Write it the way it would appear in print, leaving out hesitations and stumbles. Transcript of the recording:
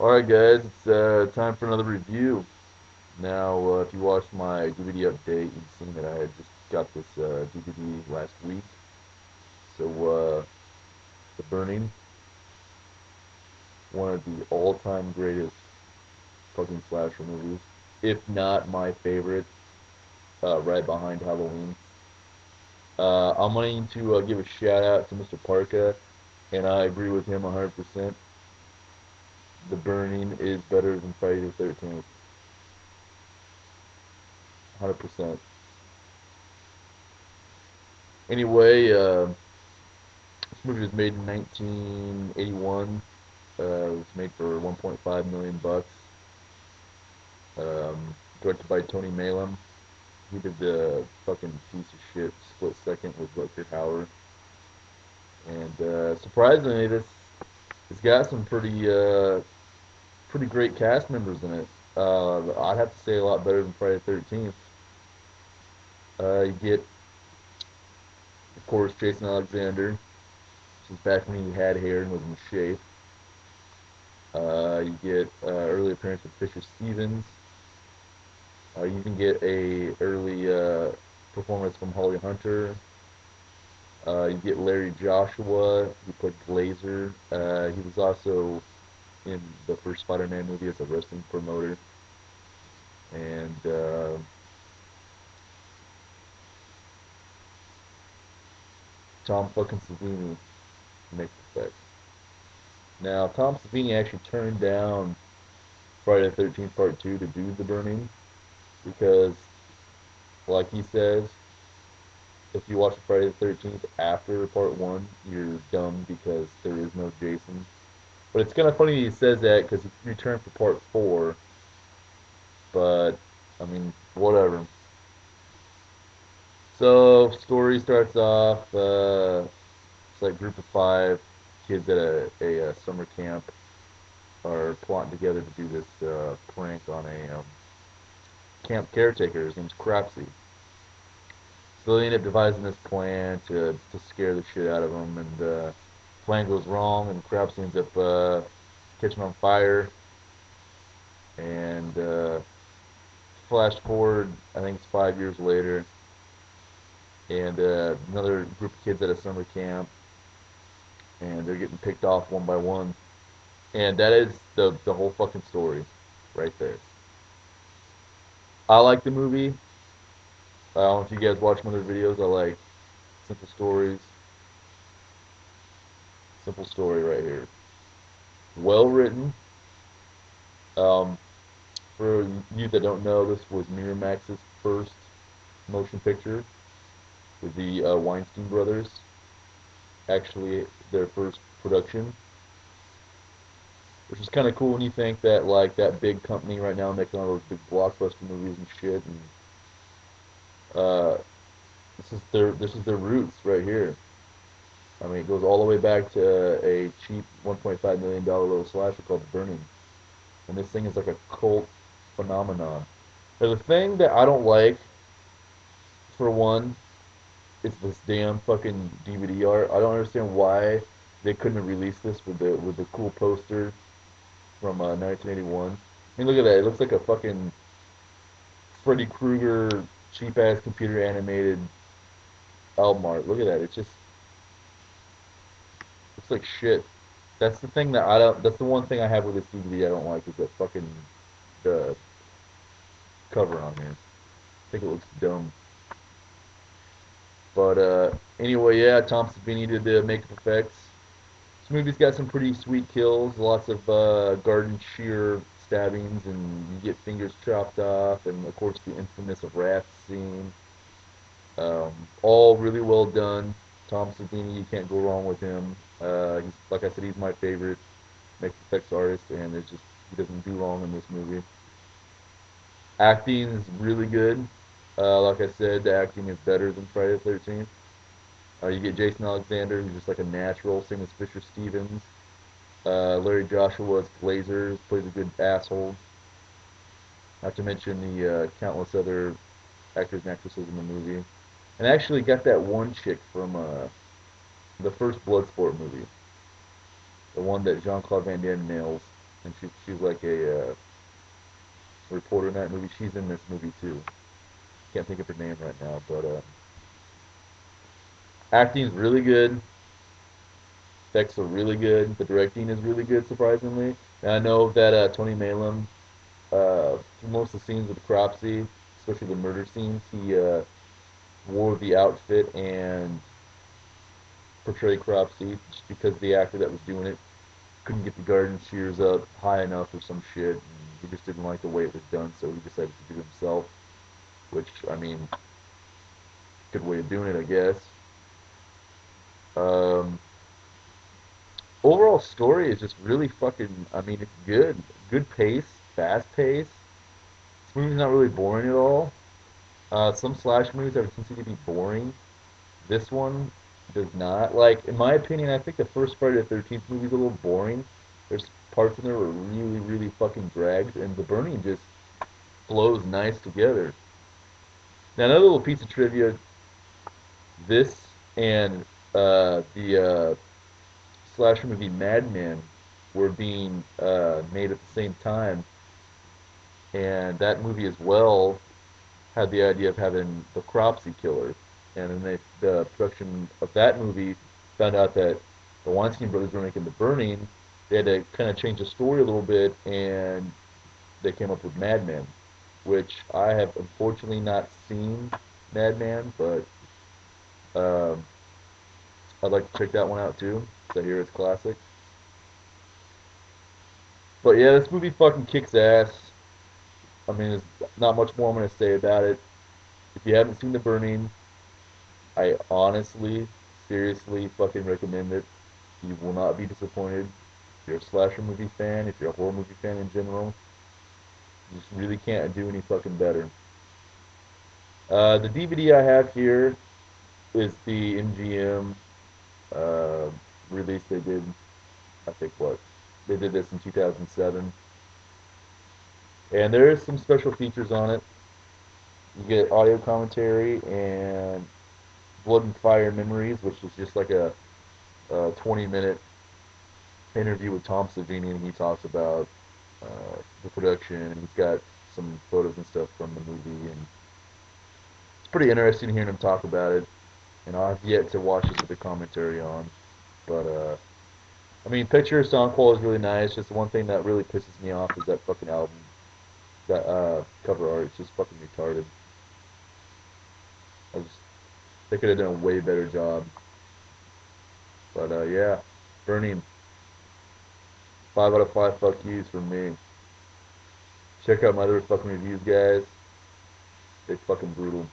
Alright guys, it's time for another review. Now, if you watched my DVD update, you've seen that I had just got this DVD last week. So, The Burning, one of the all-time greatest fucking slasher movies, if not my favorite, right behind Halloween. I'm going to give a shout out to Mr. Parka, and I agree with him 100%. The Burning is better than Friday the 13th, 100%. Anyway, this movie was made in 1981. It was made for 1.5 million bucks. Directed by Tony Maylam. He did the fucking piece of shit Split Second with Rutger Hauer. And surprisingly, this got some pretty great cast members in it. I'd have to say a lot better than Friday the 13th. You get, of course, Jason Alexander. This is back when he had hair and was in shape. You get early appearance with Fisher Stevens. You even get a early performance from Holly Hunter. You get Larry Joshua, who played Glazer. He was also in the first Spider-Man movie as a wrestling promoter. And Tom fucking Savini makes effects. Now, Tom Savini actually turned down Friday the 13th Part 2 to do The Burning because, like he says, if you watch Friday the 13th after Part 1, you're dumb because there is no Jason. But it's kind of funny he says that because he returned for Part 4, but, I mean, whatever. So, story starts off, it's like group of five kids at a summer camp are plotting together to do this prank on a camp caretaker. His name's Cropsy. So they end up devising this plan to scare the shit out of him, and plan goes wrong, and Cropsy ends up catching on fire. And flash forward, I think it's 5 years later, and another group of kids at a summer camp, and they're getting picked off one by one, and that is the whole fucking story, right there. I like the movie. I don't know if you guys watch my other videos. I like simple stories. Simple story right here. Well written. Um, for you that don't know, this was Miramax's first motion picture with the Weinstein brothers. Actually, their first production, which is kind of cool when you think that like that big company right now making all those big blockbuster movies and shit, and uh, this is their roots right here. I mean, it goes all the way back to a cheap $1.5 million little slasher called Burning, and this thing is like a cult phenomenon. Now, the thing that I don't like, for one, is this damn fucking DVD art. I don't understand why they couldn't have released this with the cool poster from 1981. I mean, look at that. It looks like a fucking Freddy Krueger cheap ass computer animated album art. Look at that. It just looks like shit. That's the thing that I don't. That's the one thing I have with this DVD I don't like is that fucking the cover on here. I think it looks dumb. But anyway, yeah, Tom Savini did the makeup effects. This movie's got some pretty sweet kills, lots of garden shear stabbings, and you get fingers chopped off, and of course the infamous rat scene. All really well done. Tom Savini, you can't go wrong with him. He's like I said, he's my favorite makeup effects artist, and it's just he doesn't do wrong in this movie. Acting is really good. Like I said, the acting is better than Friday the 13th. You get Jason Alexander, who's just like a natural, same as Fisher Stevens. Larry Joshua as Glazer, plays a good asshole. Not to mention the countless other actors and actresses in the movie. And I actually got that one chick from the first Bloodsport movie, the one that Jean Claude Van Damme nails. and she's like a reporter in that movie. She's in this movie too. Can't think of her name right now, but acting's really good. Effects are really good. The directing is really good, surprisingly. And I know that Tony Maylam, for most of the scenes with Cropsey, especially the murder scenes, he wore the outfit and portrayed Cropsey just because the actor that was doing it couldn't get the garden shears up high enough or some shit. And he just didn't like the way it was done, so he decided to do it himself. Which, I mean, good way of doing it, I guess. Um, Overall story is just really fucking. I mean, it's good, good pace, fast pace. This movie's not really boring at all. Some slash movies are considered to be boring. This one does not. Like, in my opinion, I think the first Friday the 13th movie is a little boring. There's parts in there were really, really fucking dragged, and The Burning just flows nice together. Now, another little piece of trivia: this and the slasher movie Madman were being made at the same time, and that movie as well had the idea of having the Cropsey killer, and then the production of that movie found out that the Weinstein brothers were making The Burning. They had to kind of change the story a little bit, and they came up with Madman, which I have unfortunately not seen Madman, but um, I'd like to check that one out too, because I hear it's classic. But yeah, this movie fucking kicks ass. I mean, there's not much more I'm gonna say about it. If you haven't seen The Burning, I honestly, seriously fucking recommend it. You will not be disappointed. If you're a slasher movie fan, if you're a horror movie fan in general, you just really can't do any fucking better. The DVD I have here is the MGM uh, release they did. I think what they did this in 2007, and there is some special features on it. You get audio commentary and Blood and Fire Memories, which is just like a 20-minute interview with Tom Savini, and he talks about the production, and he's got some photos and stuff from the movie, and it's pretty interesting hearing him talk about it. And I've yet to watch this with a commentary on, but I mean, picture sound quality is really nice. Just the one thing that really pisses me off is that fucking album, that cover art. It's just fucking retarded. I just they could have done a way better job. But yeah, Burning 5 out of 5 fuck yous from me. Check out my other fucking reviews, guys. They fucking brutal.